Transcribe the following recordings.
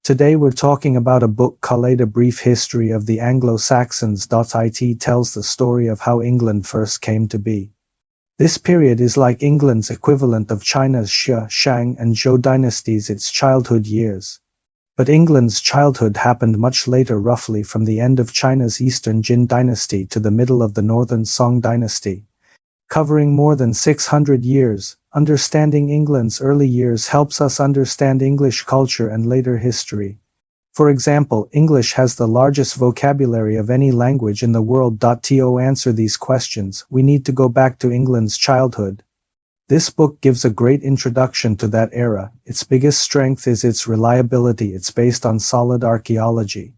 Today we're talking about a book called A Brief History of the Anglo-Saxons. It tells the story of how England first came to be. This period is like England's equivalent of China's Shi, Shang, and Zhou dynasties, its childhood years. But England's childhood happened much later, roughly from the end of China's Eastern Jin dynasty to the middle of the Northern Song dynasty. Covering more than 600 years, understanding England's early years helps us understand English culture and later history. For example, English has the largest vocabulary of any language in the world. To answer these questions, we need to go back to England's childhood. This book gives a great introduction to that era. Its biggest strength is its reliability. It's based on solid archaeology.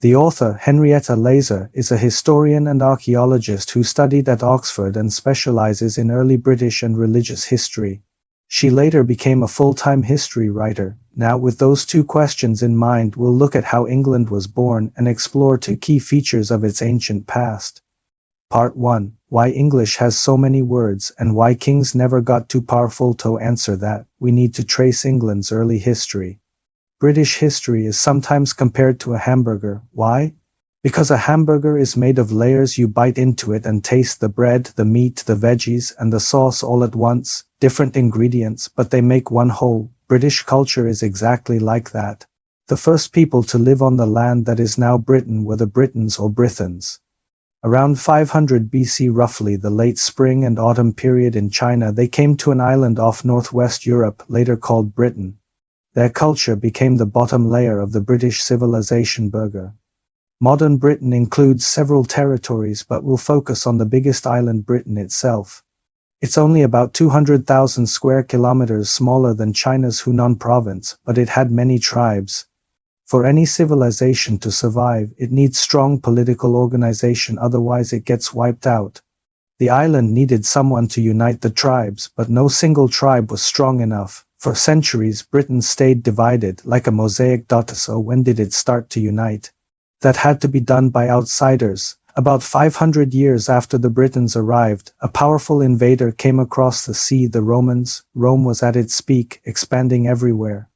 The author, Henrietta Leyser, is a historian and archaeologist who studied at Oxford and specializes in early British and religious history. She later became a full-time history writer. Now, with those two questions in mind, we'll look at how England was born and explore two key features of its ancient past. Part 1. Why English has so many words and why kings never got too powerful. To answer that, we need to trace England's early history. British history is sometimes compared to a hamburger. Why? Because a hamburger is made of layers. You bite into it and taste the bread, the meat, the veggies, and the sauce all at once. Different ingredients, but they make one whole. British culture is exactly like that. The first people to live on the land that is now Britain were the Britons or Brythons. Around 500 BC, roughly the late spring and autumn period in China, they came to an island off northwest Europe, later called Britain. Their culture became the bottom layer of the British civilization burger. Modern Britain includes several territories, but we'll focus on the biggest island, Britain itself. It's only about 200,000 square kilometers smaller than China's Hunan province, but it had many tribes. For any civilization to survive, it needs strong political organization, otherwise it gets wiped out. The island needed someone to unite the tribes, but no single tribe was strong enough. For centuries, Britain stayed divided, like a mosaic. So when did it start to unite? That had to be done by outsiders. About 500 years after the Britons arrived, a powerful invader came across the sea, the Romans. Rome was at its peak, expanding everywhere.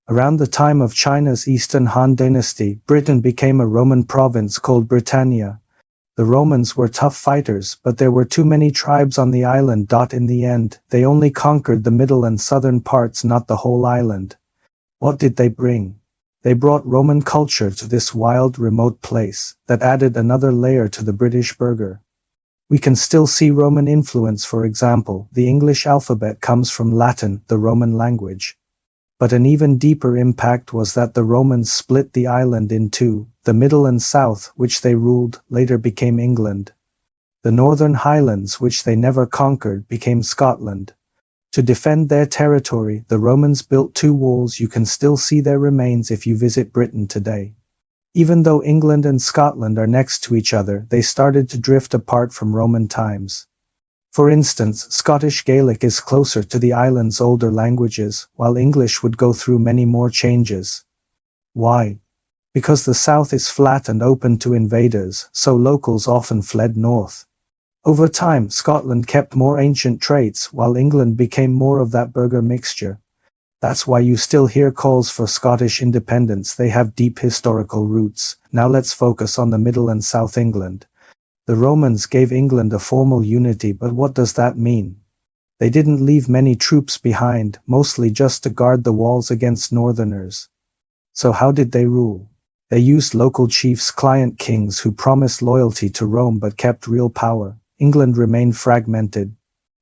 Around the time of China's Eastern Han dynasty, Britain became a Roman province called Britannia. The Romans were tough fighters, but there were too many tribes on the island. In the end, they only conquered the middle and southern parts, not the whole island. What did they bring? They brought Roman culture to this wild, remote place that added another layer to the British burger. We can still see Roman influence. For example, the English alphabet comes from Latin, the Roman language. But an even deeper impact was that the Romans split the island in two. The middle and south, which they ruled, later became England. The northern highlands, which they never conquered, became Scotland. To defend their territory, the Romans built two walls. You can still see their remains if you visit Britain today. Even though England and Scotland are next to each other, they started to drift apart from Roman times. For instance, Scottish Gaelic is closer to the island's older languages, while English would go through many more changes. Why? Because the south is flat and open to invaders, so locals often fled north. Over time, Scotland kept more ancient traits, while England became more of that burger mixture. That's why you still hear calls for Scottish independence. They have deep historical roots. Now let's focus on the Middle and South England. The Romans gave England a formal unity, but what does that mean? They didn't leave many troops behind, mostly just to guard the walls against northerners. So how did they rule? They used local chiefs, client kings who promised loyalty to Rome but kept real power. England remained fragmented.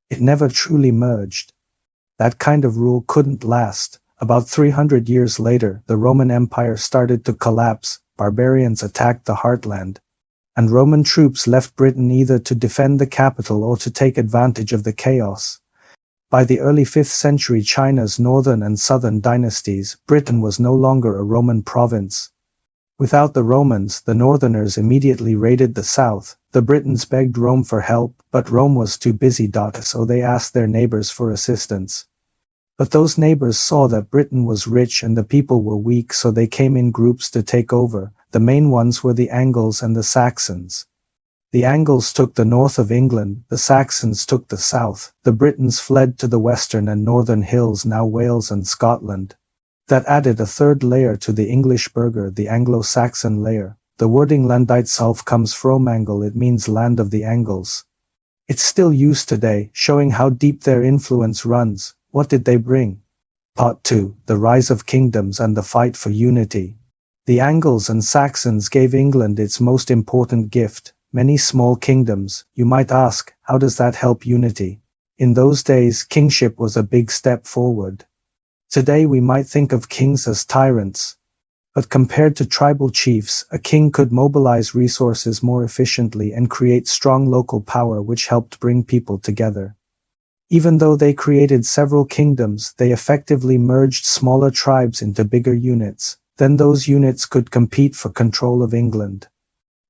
It never truly merged. That kind of rule couldn't last. About 300 years later, the Roman Empire started to collapse. Barbarians attacked the heartland. And Roman troops left Britain either to defend the capital or to take advantage of the chaos. By the early 5th century, China's northern and southern dynasties, Britain was no longer a Roman province. Without the Romans, the northerners immediately raided the south. The Britons begged Rome for help, but Rome was too busy. So they asked their neighbors for assistance. But those neighbors saw that Britain was rich and the people were weak, so they came in groups to take over. The main ones were the Angles and the Saxons. The Angles took the north of England, the Saxons took the south. The Britons fled to the western and northern hills, now Wales and Scotland. That added a third layer to the English burger, the Anglo-Saxon layer. The wording land itself comes from Angle, it means land of the Angles. It's still used today, showing how deep their influence runs. What did they bring? Part 2, the rise of kingdoms and the fight for unity. The Angles and Saxons gave England its most important gift, many small kingdoms. You might ask, how does that help unity? In those days, kingship was a big step forward. Today we might think of kings as tyrants. But compared to tribal chiefs, a king could mobilize resources more efficiently and create strong local power which helped bring people together. Even though they created several kingdoms, they effectively merged smaller tribes into bigger units. Then those units could compete for control of England.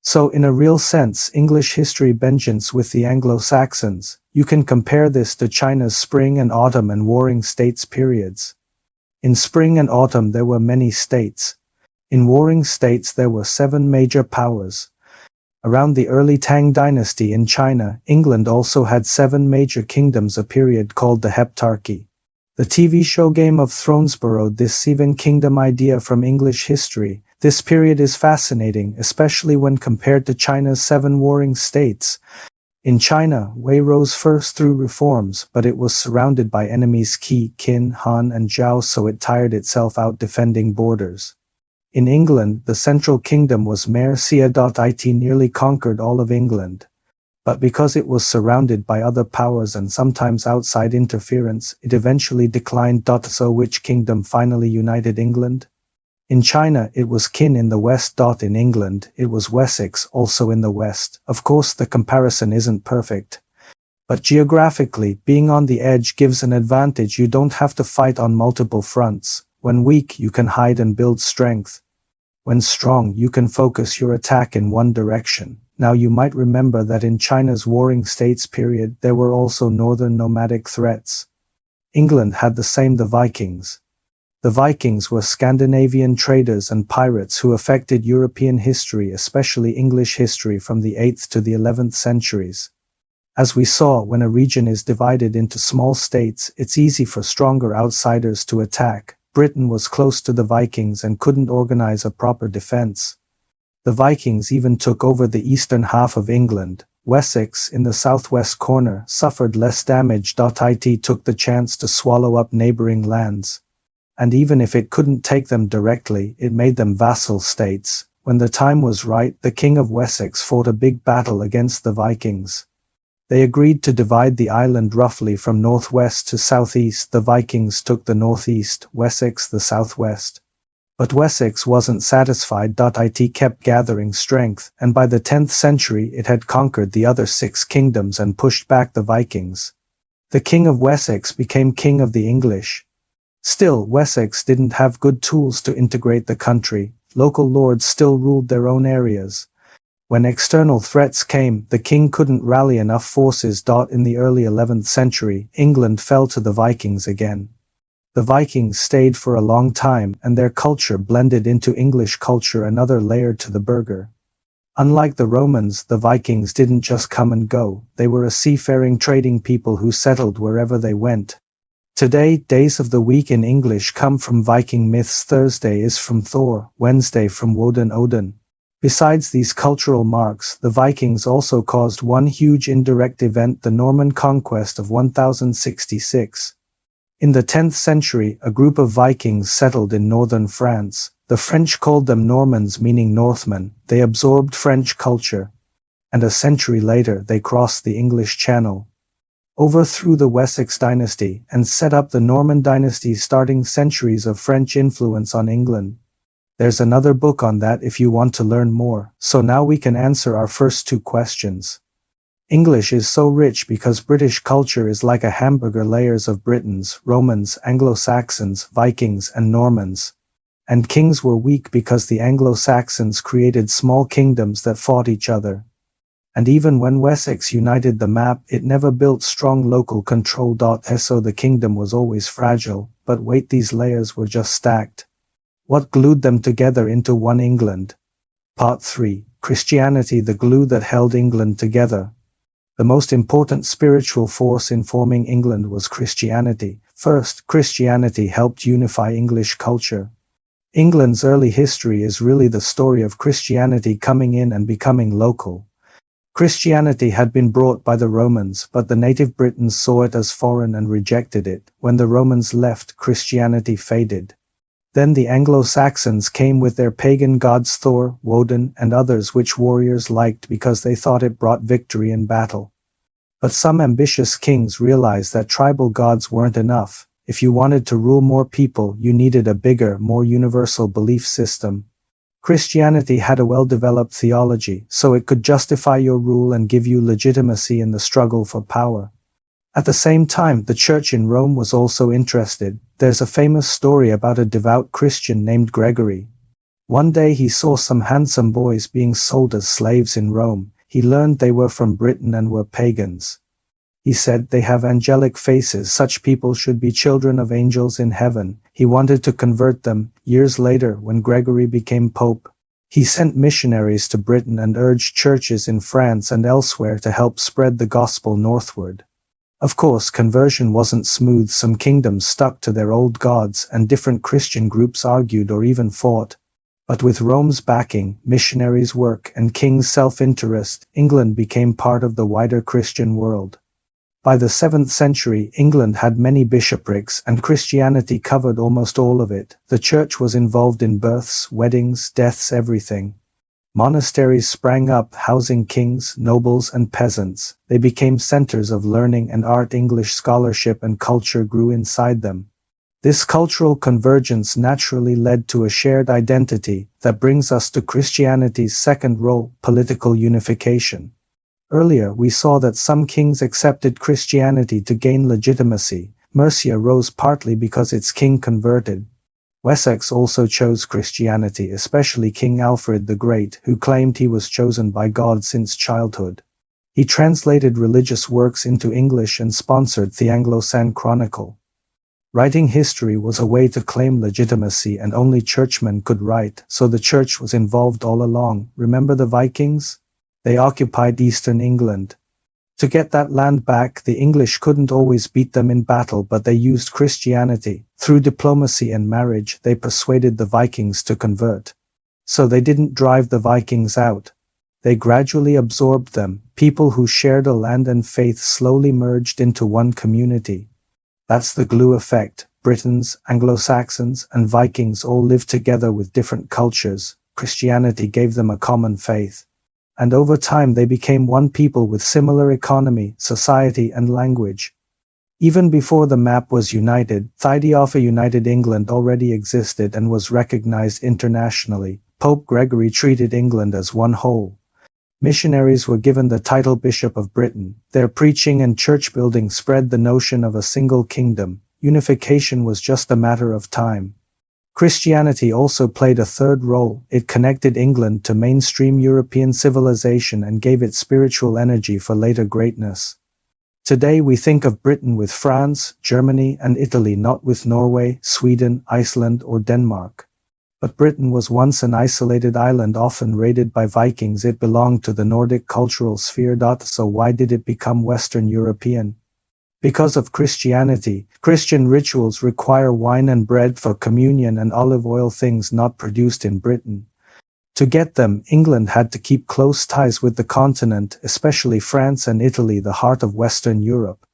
So in a real sense, English history begins with the Anglo-Saxons. You can compare this to China's spring and autumn and warring states periods. In spring and autumn there were many states. In warring states there were 7 major powers. Around the early Tang dynasty in China, England also had 7 major kingdoms, a period called the Heptarchy. The TV show Game of Thrones borrowed this 7 kingdom idea from English history. This period is fascinating, especially when compared to China's 7 warring states. In China, Wei rose first through reforms, but it was surrounded by enemies Qi, Qin, Han and Zhao, so it tired itself out defending borders. In England, the central kingdom was Mercia.it nearly conquered all of England. But because it was surrounded by other powers and sometimes outside interference, it eventually declined. So which kingdom finally united England? In China, it was Qin in the west. In England, it was Wessex, also in the west. Of course, the comparison isn't perfect. But geographically, being on the edge gives an advantage. You don't have to fight on multiple fronts. When weak, you can hide and build strength. When strong, you can focus your attack in one direction. Now you might remember that in China's warring states period, there were also northern nomadic threats. England had the same, the Vikings. The Vikings were Scandinavian traders and pirates who affected European history, especially English history, from the 8th to the 11th centuries. As we saw, when a region is divided into small states, it's easy for stronger outsiders to attack. Britain was close to the Vikings and couldn't organize a proper defense. The Vikings even took over the eastern half of England. Wessex, in the southwest corner, suffered less damage. It took the chance to swallow up neighboring lands. And even if it couldn't take them directly, it made them vassal states. When the time was right, the King of Wessex fought a big battle against the Vikings. They agreed to divide the island roughly from northwest to southeast. The Vikings took the northeast, Wessex the southwest. But Wessex wasn't satisfied. It kept gathering strength, and by the 10th century it had conquered the other 6 kingdoms and pushed back the Vikings. The King of Wessex became King of the English. Still, Wessex didn't have good tools to integrate the country. Local lords still ruled their own areas. When external threats came, the king couldn't rally enough forces. In the early 11th century, England fell to the Vikings again. The Vikings stayed for a long time, and their culture blended into English culture, another layer to the burger. Unlike the Romans, the Vikings didn't just come and go. They were a seafaring trading people who settled wherever they went. Today, days of the week in English come from Viking myths. Thursday is from Thor, Wednesday from Woden Odin. Besides these cultural marks, the Vikings also caused one huge indirect event, the Norman conquest of 1066. In the 10th century, a group of Vikings settled in northern France. The French called them Normans, meaning Northmen. They absorbed French culture. And a century later, they crossed the English Channel, overthrew the Wessex dynasty, and set up the Norman dynasty, starting centuries of French influence on England. There's another book on that if you want to learn more. So now we can answer our first 2 questions. English is so rich because British culture is like a hamburger, layers of Britons, Romans, Anglo-Saxons, Vikings, and Normans. And kings were weak because the Anglo-Saxons created small kingdoms that fought each other. And even when Wessex united the map, it never built strong local control. So the kingdom was always fragile. But wait, these layers were just stacked. What glued them together into one England? Part 3. Christianity, the glue that held England together. The most important spiritual force in forming England was Christianity. First, Christianity helped unify English culture. England's early history is really the story of Christianity coming in and becoming local. Christianity had been brought by the Romans, but the native Britons saw it as foreign and rejected it. When the Romans left, Christianity faded. Then the Anglo-Saxons came with their pagan gods Thor, Woden, and others which warriors liked because they thought it brought victory in battle. But some ambitious kings realized that tribal gods weren't enough. If you wanted to rule more people, you needed a bigger, more universal belief system. Christianity had a well-developed theology, so it could justify your rule and give you legitimacy in the struggle for power. At the same time, the church in Rome was also interested. There's a famous story about a devout Christian named Gregory. One day he saw some handsome boys being sold as slaves in Rome. He learned they were from Britain and were pagans. He said, "They have angelic faces. Such people should be children of angels in heaven." He wanted to convert them. Years later, when Gregory became pope, he sent missionaries to Britain and urged churches in France and elsewhere to help spread the gospel northward. Of course, conversion wasn't smooth. Some kingdoms stuck to their old gods, and different Christian groups argued or even fought. But with Rome's backing, missionaries' work, and kings' self-interest, England became part of the wider Christian world. By the 7th century, England had many bishoprics, and Christianity covered almost all of it. The church was involved in births, weddings, deaths, everything. Monasteries sprang up, housing kings, nobles, and peasants. They became centers of learning and art. English scholarship and culture grew inside them. This cultural convergence naturally led to a shared identity that brings us to Christianity's second role, political unification. Earlier, we saw that some kings accepted Christianity to gain legitimacy. Mercia rose partly because its king converted. Wessex also chose Christianity, especially King Alfred the Great, who claimed he was chosen by God since childhood. He translated religious works into English and sponsored the Anglo-Saxon Chronicle. Writing history was a way to claim legitimacy, and only churchmen could write, so the church was involved all along. Remember the Vikings? They occupied eastern England. To get that land back, the English couldn't always beat them in battle, but they used Christianity. Through diplomacy and marriage, they persuaded the Vikings to convert. So they didn't drive the Vikings out. They gradually absorbed them. People who shared a land and faith slowly merged into one community. That's the glue effect. Britons, Anglo-Saxons, and Vikings all lived together with different cultures. Christianity gave them a common faith. And over time they became one people with similar economy, society, and language. Even before the map was united, the idea of a united England already existed and was recognized internationally. Pope Gregory treated England as one whole. Missionaries were given the title Bishop of Britain. Their preaching and church building spread the notion of a single kingdom. Unification was just a matter of time. Christianity also played a third role. It connected England to mainstream European civilization and gave it spiritual energy for later greatness. Today we think of Britain with France, Germany, and Italy, not with Norway, Sweden, Iceland, or Denmark. But Britain was once an isolated island, often raided by Vikings. It belonged to the Nordic cultural sphere. So why did it become Western European? Because of Christianity. Christian rituals require wine and bread for communion and olive oil, things not produced in Britain. To get them, England had to keep close ties with the continent, especially France and Italy, the heart of Western Europe.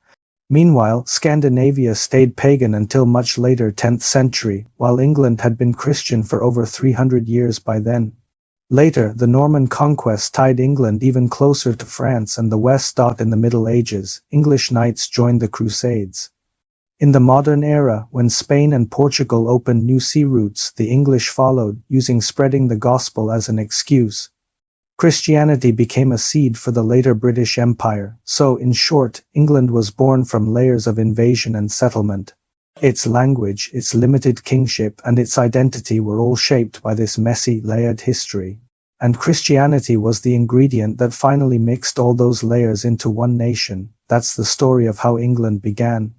Meanwhile, Scandinavia stayed pagan until much later 10th century, while England had been Christian for over 300 years by then. Later, the Norman conquest tied England even closer to France and the West. In the Middle Ages, English knights joined the Crusades. In the modern era, when Spain and Portugal opened new sea routes, the English followed, using spreading the gospel as an excuse. Christianity became a seed for the later British Empire. So, in short, England was born from layers of invasion and settlement. Its language, its limited kingship, and its identity were all shaped by this messy, layered history. And Christianity was the ingredient that finally mixed all those layers into one nation. That's the story of how England began.